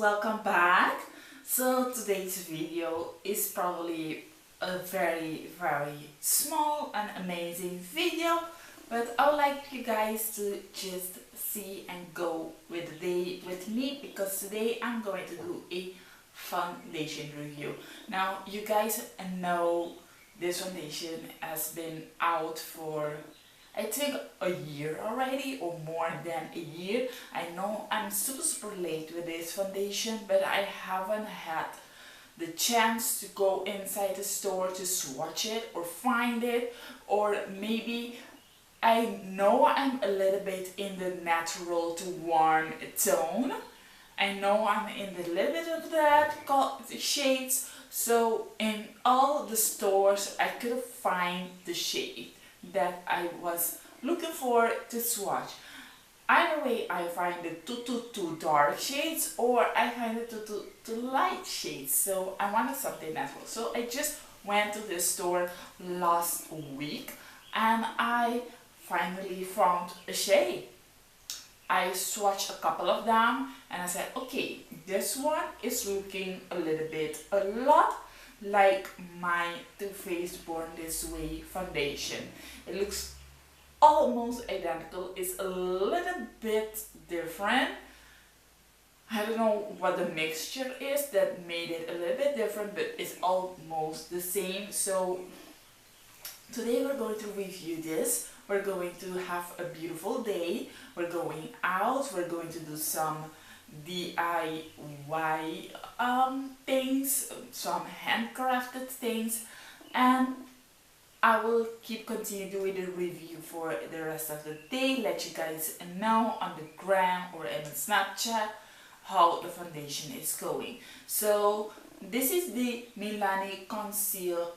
welcome back. So today's video is probably a very small and amazing video, but I would like you guys to just see and go with the day with me, because today I'm going to do a foundation review. Now you guys know this foundation has been out for I think a year already, or more than a year. I know I'm super late with this foundation, but I haven't had the chance to go inside the store to swatch it or find it, or maybe I know I'm a little bit in the natural to warm tone. I know I'm in the little bit of that shades, so in all the stores I couldn't find the shade that I was looking for to swatch. Either way, I find the too dark shades, or I find the too light shades. So I wanted something natural. So I just went to the store last week and I finally found a shade. I swatched a couple of them and I said, okay, this one is looking a lot like my Too Faced Born This Way foundation. It looks almost identical. It's a little bit different. I don't know what the mixture is that made it a little bit different, but it's almost the same. So today we're going to review this. We're going to have a beautiful day. We're going out. We're going to do some DIY things, some handcrafted things, and I will continue doing the review for the rest of the day. Let you guys know on the gram or in Snapchat how the foundation is going. So this is the Milani Conceal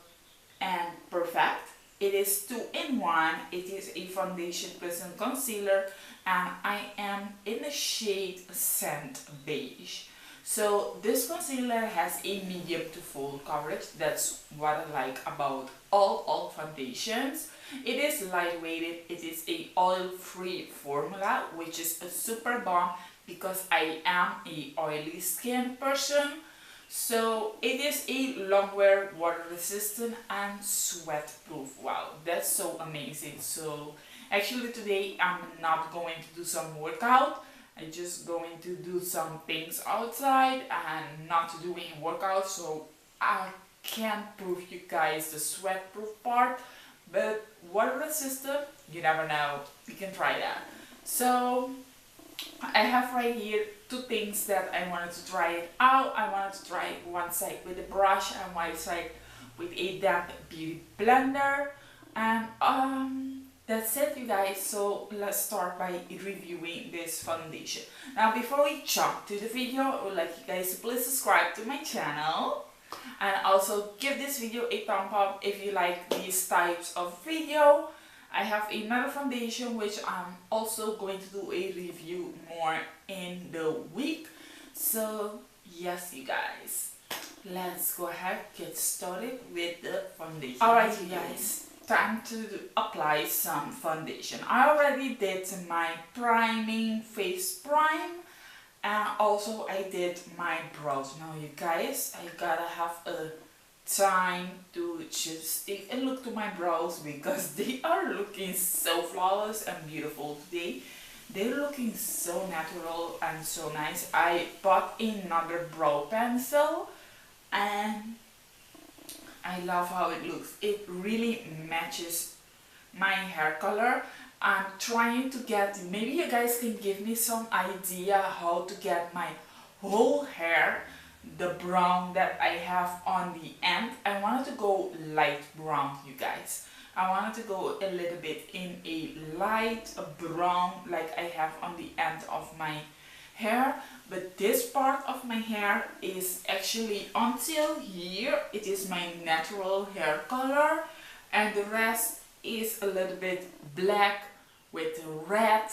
and Perfect. It is 2-in-1. It is a foundation plus a concealer, and I am in the shade Sand Beige. So this concealer has a medium to full coverage. That's what I like about all foundations. It is lightweighted. It is a oil-free formula, which is a super bomb because I am a oily skin person. So it is a long wear, water resistant and sweat proof. Wow, that's so amazing. So actually today I'm not going to do some workout. I'm just going to do some things outside and not doing workout, so I can't prove you guys the sweat proof part, but water resistant, you never know, you can try that. So I have right here two things that I wanted to try it out. I wanted to try it one side with a brush and one side with a DAMB beauty blender, and that's it, you guys. So let's start by reviewing this foundation. Now before we jump to the video, I would like you guys to please subscribe to my channel and also give this video a thumb up if you like these types of video. I have another foundation which I'm also going to do a review more in the week. So yes, you guys, let's go ahead get started with the foundation. Alright, you guys, time to apply some foundation. I already did my priming face prime, and also I did my brows. Now you guys, I gotta have a time to just take a look to my brows because they are looking so flawless and beautiful today. They're looking so natural and so nice. I bought another brow pencil and I love how it looks. It really matches my hair color. I'm trying to get, maybe you guys can give me some idea how to get my whole hair the brown that I have on the end. I wanted to go light brown, you guys. I wanted to go a little bit in a light brown like I have on the end of my hair, but this part of my hair is actually until here it is my natural hair color, and the rest is a little bit black with red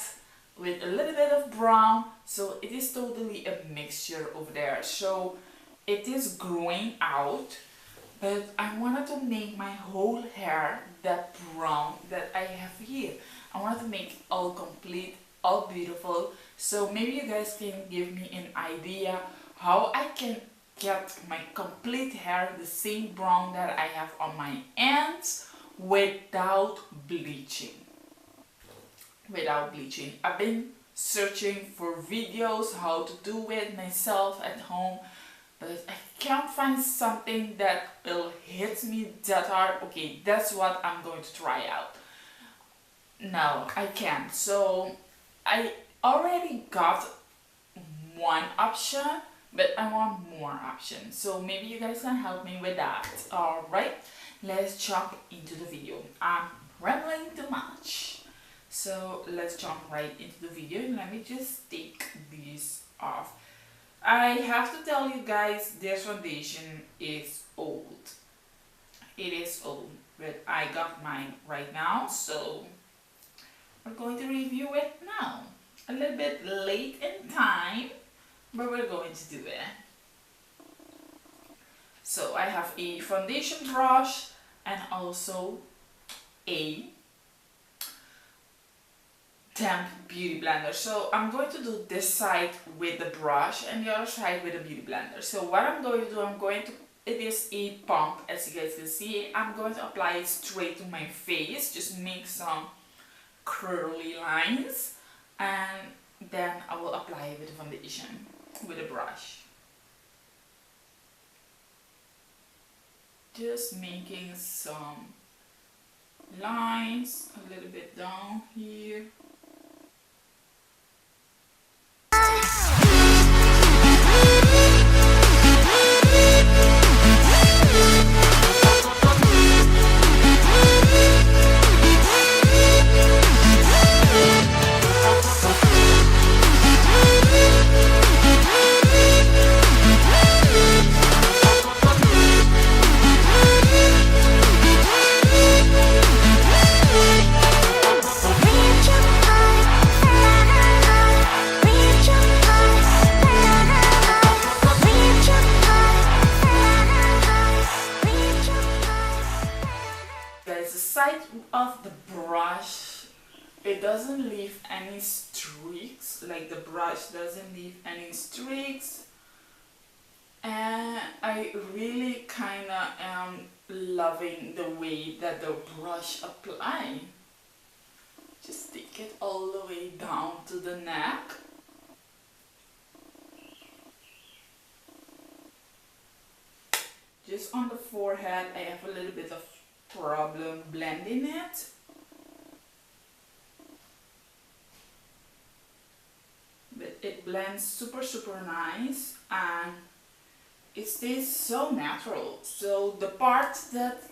with a little bit of brown, so it is totally a mixture over there. So it is growing out, but I wanted to make my whole hair that brown that I have here. I wanted to make it all complete, all beautiful. So maybe you guys can give me an idea how I can get my complete hair the same brown that I have on my ends without bleaching. I've been searching for videos how to do it myself at home, but I can't find something that will hit me that hard. Okay, that's what I'm going to try out. No, I can't. So I already got one option, but I want more options. So maybe you guys can help me with that. Alright, let's jump into the video. I'm rambling too much. So let's jump right into the video. Let me just take these off. I have to tell you guys, this foundation is old. It is old, but I got mine right now, so we're going to review it now. A little bit late in time, but we're going to do it. So I have a foundation brush and also a DAMB beauty blender. So I'm going to do this side with the brush and the other side with the beauty blender. So what I'm going to do, it is a pump, as you guys can see. I'm going to apply it straight to my face, just make some curly lines, and then I will apply it with the foundation with a brush. Just making some lines a little bit down here. Of the brush, it doesn't leave any streaks, like the brush doesn't leave any streaks, and I really kinda am loving the way that the brush apply. Just take it all the way down to the neck. Just on the forehead I have a little bit of problem blending it. But it blends super nice and it stays so natural. So the part that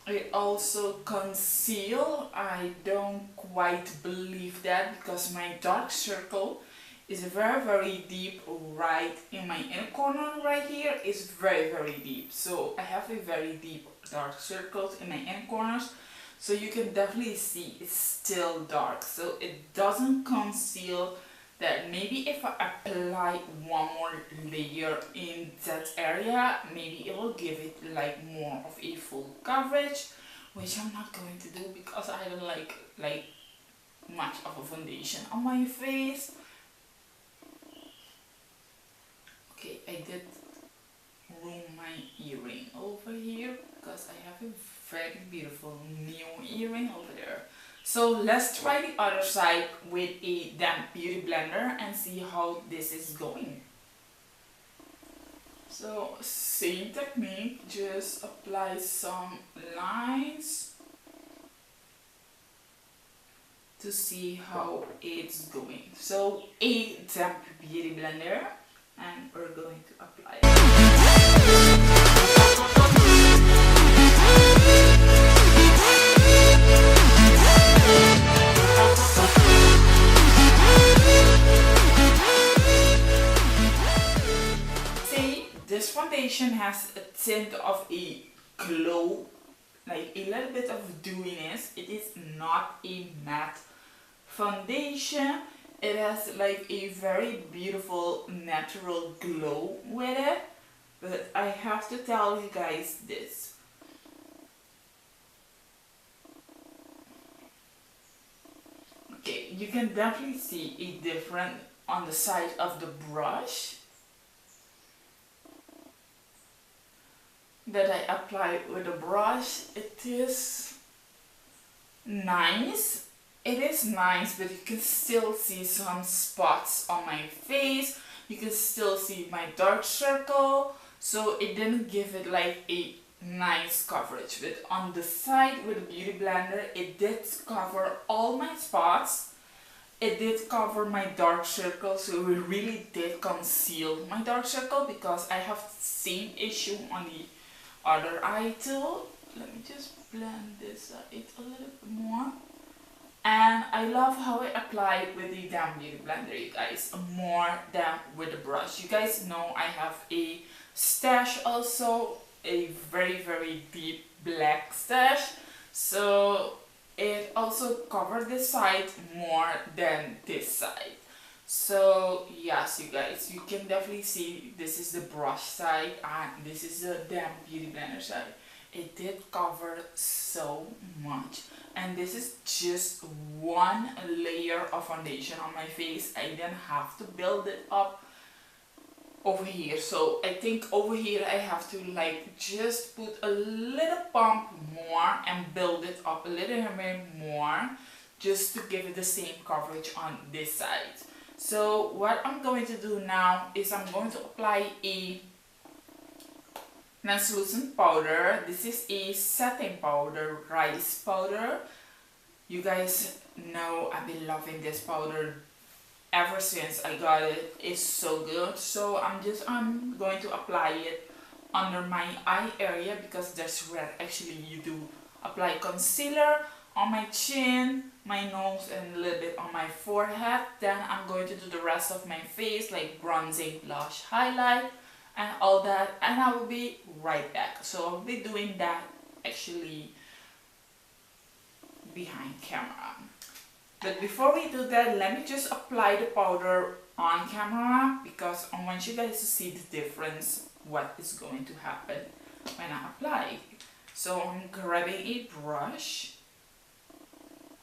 I also conceal, I don't quite believe that, because my dark circle is very deep right in my inner corner right here. Is very deep. So I have a very deep dark circles in my inner corners, so you can definitely see it's still dark. So it doesn't conceal that. Maybe if I apply one more layer in that area, maybe it will give it like more of a full coverage, which I'm not going to do because I don't like much of a foundation on my face. Okay, I did ruin my earring over here because I have a very beautiful new earring over there. So let's try the other side with a DAMB beauty blender and see how this is going. So same technique, just apply some lines to see how it's going. So a DAMB beauty blender, and we're going to apply it. See, this foundation has a tint of a glow, like a little bit of dewiness. It is not a matte foundation. It has like a very beautiful natural glow with it, but I have to tell you guys this. Okay, you can definitely see a difference on the side of the brush. that I apply with a brush, it is nice. It is nice, but you can still see some spots on my face. You can still see my dark circle, so it didn't give it like a nice coverage. But on the side with the beauty blender, it did cover all my spots. It did cover my dark circle, so it really did conceal my dark circle, because I have the same issue on the other eye too. Let me just blend this out a little bit more. And I love how I apply it with the DAMB beauty blender, you guys, more than with the brush. You guys know I have a stash also, a very deep black stash, so it also covered this side more than this side. So yes, you guys, you can definitely see this is the brush side and this is the DAMB beauty blender side. It did cover so much, and this is just one layer of foundation on my face. I didn't have to build it up over here, so I think over here I have to like just put a little pump more and build it up a little bit more, just to give it the same coverage on this side. So what I'm going to do now is I'm going to apply a translucent powder. This is a setting powder, rice powder. You guys know I've been loving this powder ever since I got it. It's so good. So I'm going to apply it under my eye area, because that's where actually you do apply concealer, on my chin, my nose, and a little bit on my forehead. Then I'm going to do the rest of my face, like bronzing, blush, highlight, and all that, and I will be right back. So I'll be doing that actually behind camera. But before we do that, let me just apply the powder on camera, because I want you guys to see the difference, what is going to happen when I apply. So I'm grabbing a brush,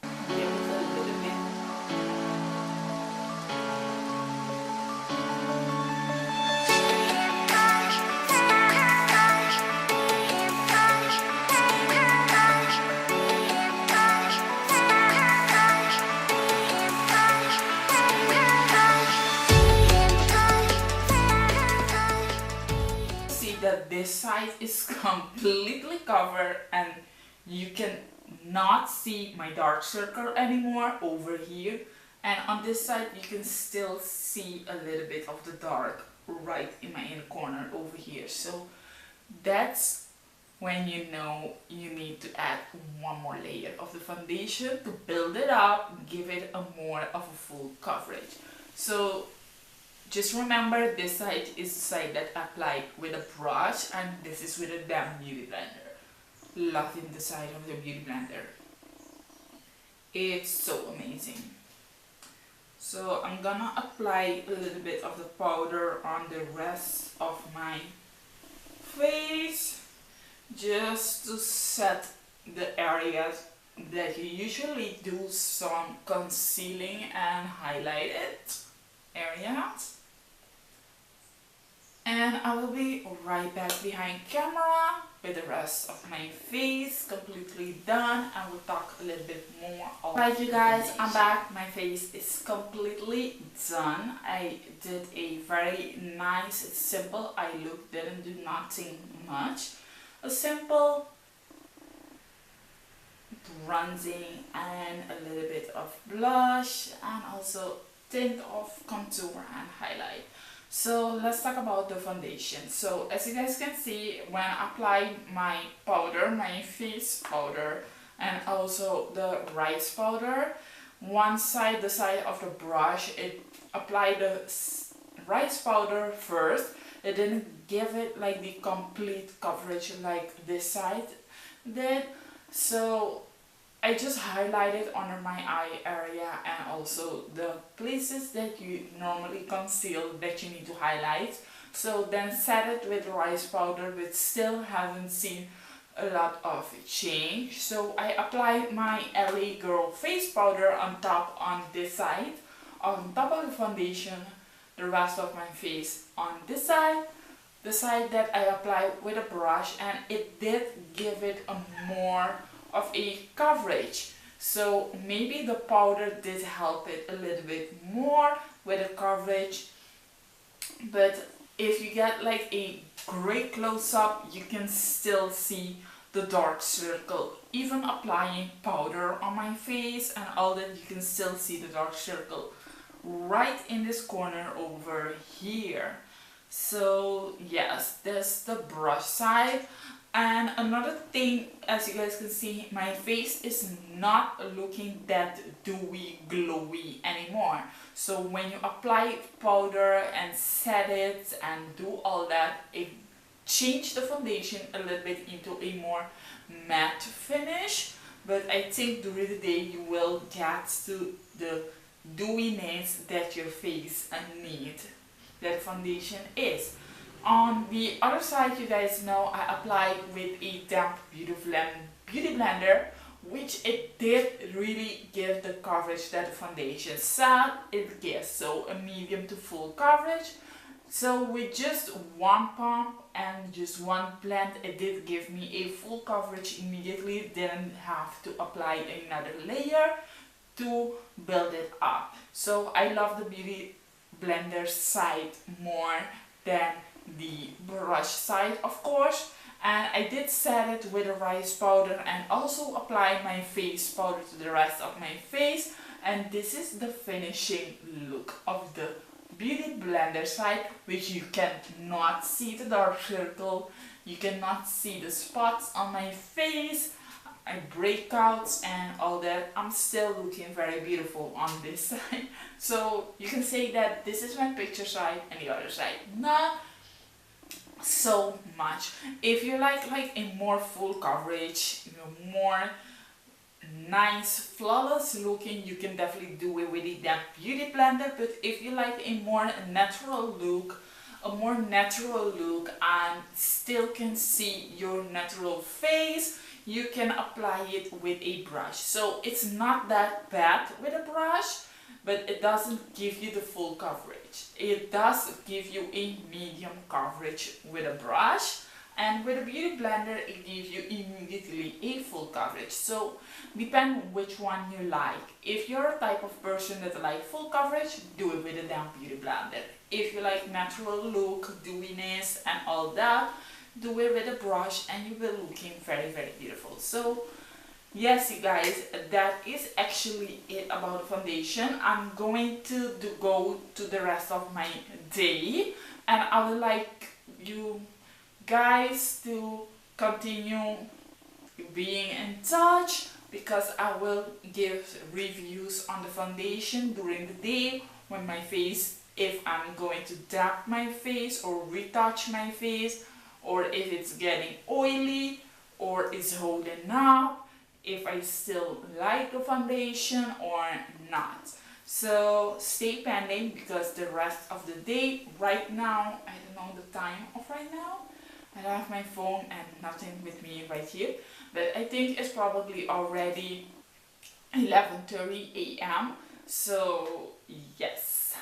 give it a little bit. That this side is completely covered, and you can not see my dark circle anymore over here, and on this side you can still see a little bit of the dark right in my inner corner over here. So that's when you know you need to add one more layer of the foundation to build it up, give it a more of a full coverage. So just remember, this side is the side that I applied with a brush, and this is with a DAMB beauty blender. Loving the side of the beauty blender. It's so amazing. So I'm gonna apply a little bit of the powder on the rest of my face, just to set the areas that you usually do some concealing and highlighted areas. And I will be right back behind camera with the rest of my face completely done, and we'll talk a little bit more. Alright, you guys, I'm back. My face is completely done. I did a very nice, simple eye look. Didn't do nothing much. A simple bronzing and a little bit of blush, and also tint of contour and highlight. So let's talk about the foundation. So as you guys can see, when I apply my powder, my face powder, and also the rice powder, one side, the side of the brush, it applied the rice powder first. It didn't give it like the complete coverage like this side did. So I just highlighted under my eye area, and also the places that you normally conceal that you need to highlight. So then set it with rice powder, but still haven't seen a lot of change. So I applied my LA Girl face powder on top on this side, on top of the foundation, the rest of my face on this side, the side that I applied with a brush, and it did give it a more of a coverage. So maybe the powder did help it a little bit more with the coverage. But if you get like a great close-up, you can still see the dark circle. Even applying powder on my face and all that, you can still see the dark circle right in this corner over here. So yes, that's the brush side. And another thing, as you guys can see, my face is not looking that dewy, glowy anymore. So when you apply powder and set it and do all that, it changed the foundation a little bit into a more matte finish. But I think during the day you will get to the dewiness that your face needs, that foundation is. On the other side, you guys know I applied with a damp beauty blender, which it did really give the coverage that the foundation said it gives. So a medium to full coverage. So with just one pump and just one blend, it did give me a full coverage immediately. Didn't have to apply another layer to build it up. So I love the beauty blender side more than the brush side, of course. And I did set it with a rice powder and also apply my face powder to the rest of my face. And this is the finishing look of the beauty blender side, which you cannot see the dark circle, you cannot see the spots on my face, my breakouts and all that. I'm still looking very beautiful on this side. So you can say that this is my picture side and the other side not so much. If you like a more full coverage, more nice flawless looking, you can definitely do it with the damp beauty blender. But if you like a more natural look, and still can see your natural face, you can apply it with a brush. So it's not that bad with a brush, but it doesn't give you the full coverage. It does give you a medium coverage with a brush, and with a beauty blender it gives you immediately a full coverage. So depend which one you like. If you're a type of person that like full coverage, do it with a damp beauty blender. If you like natural look, dewiness and all that, do it with a brush and you will looking very, very beautiful. So yes, you guys, that is actually it about the foundation. I'm going to go to the rest of my day, and I would like you guys to continue being in touch, because I will give reviews on the foundation during the day when my face, if I'm going to dab my face or retouch my face, or if it's getting oily or it's holding up, if I still like the foundation or not. So stay pending, because the rest of the day, right now, I don't know the time of right now, I don't have my phone and nothing with me right here, but I think it's probably already 11:30 a.m. So yes,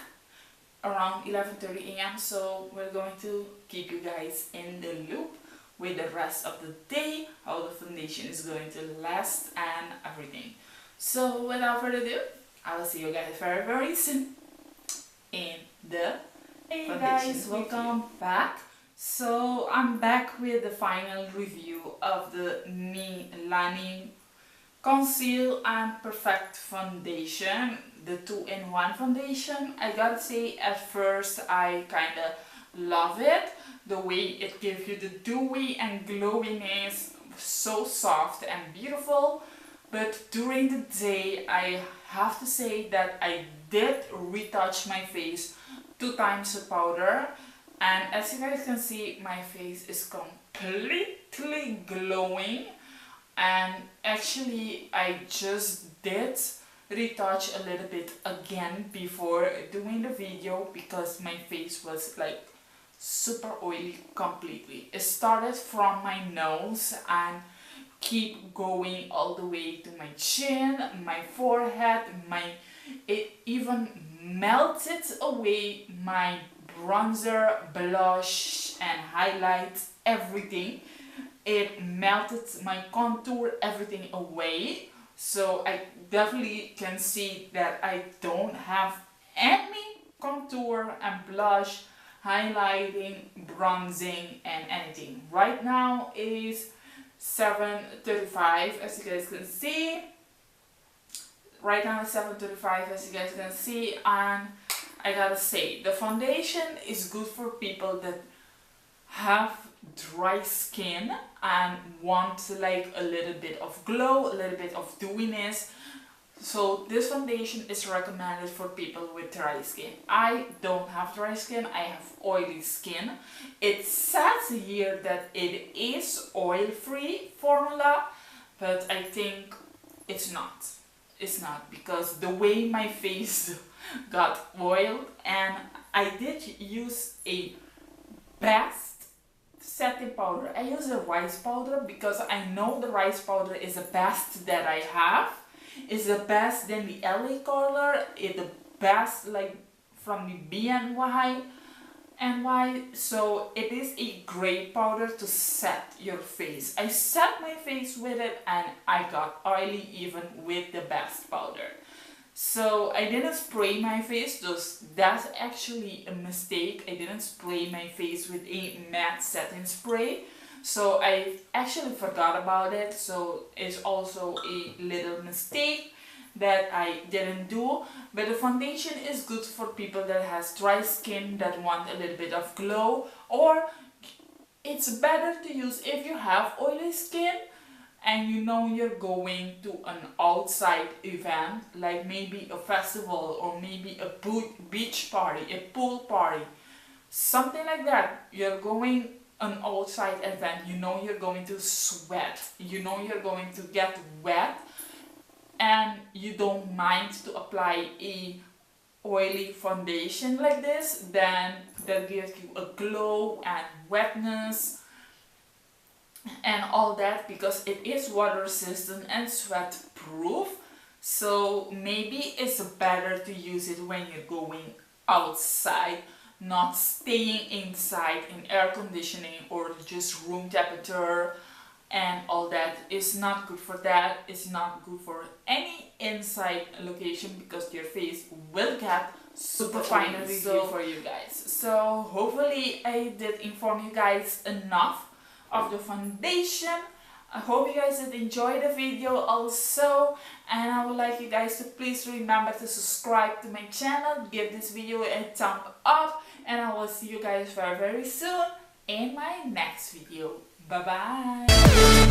around 11:30 a.m. So we're going to keep you guys in the loop with the rest of the day, how the foundation is going to last and everything. So without further ado, I will see you guys very, very soon in the Hey foundation guys, review. welcome back. So I'm back with the final review of the Milani Conceal and Perfect Foundation, the 2-in-1 foundation. I gotta say, at first I kinda love it, the way it gives you the dewy and glowiness, so soft and beautiful. But during the day, I have to say that I did retouch my face 2 times with powder, and as you guys can see, my face is completely glowing. And actually I just did retouch a little bit again before doing the video, because my face was like super oily completely. It started from my nose and keep going all the way to my chin, my forehead, it even melted away my bronzer, blush and highlight, everything. It melted my contour, everything away. So I definitely can see that I don't have any contour and blush, highlighting, bronzing and anything. Right now is 7:35, as you guys can see. Right now it's 7:35, as you guys can see, and I gotta say, the foundation is good for people that have dry skin and want like a little bit of glow, a little bit of dewiness. So this foundation is recommended for people with dry skin. I don't have dry skin, I have oily skin. It says here that it is oil-free formula, but I think it's not. It's not, because the way my face got oiled, and I did use a best setting powder. I use a rice powder because I know the rice powder is the best that I have. It's the best than the LA color. It's the best like from the BNY. So it is a great powder to set your face. I set my face with it and I got oily even with the best powder. So I didn't spray my face, that's actually a mistake. I didn't spray my face with a matte setting spray. So I actually forgot about it. So it's also a little mistake that I didn't do. But the foundation is good for people that has dry skin, that want a little bit of glow, or it's better to use if you have oily skin and you know you're going to an outside event, like maybe a festival or maybe a beach party, a pool party, something like that. You're going an outside event, you know you're going to sweat, you know you're going to get wet, and you don't mind to apply a oily foundation like this, then that gives you a glow and wetness and all that, because it is water resistant and sweat proof. So maybe it's better to use it when you're going outside, not staying inside in air conditioning or just room temperature and all that. Is not good for that. It's not good for any inside location, because your face will get super fine review for you guys. So hopefully I did inform you guys enough of the foundation. I hope you guys did enjoy the video also, and I would like you guys to please remember to subscribe to my channel, give this video a thumb up, and I will see you guys very soon in my next video. Bye bye.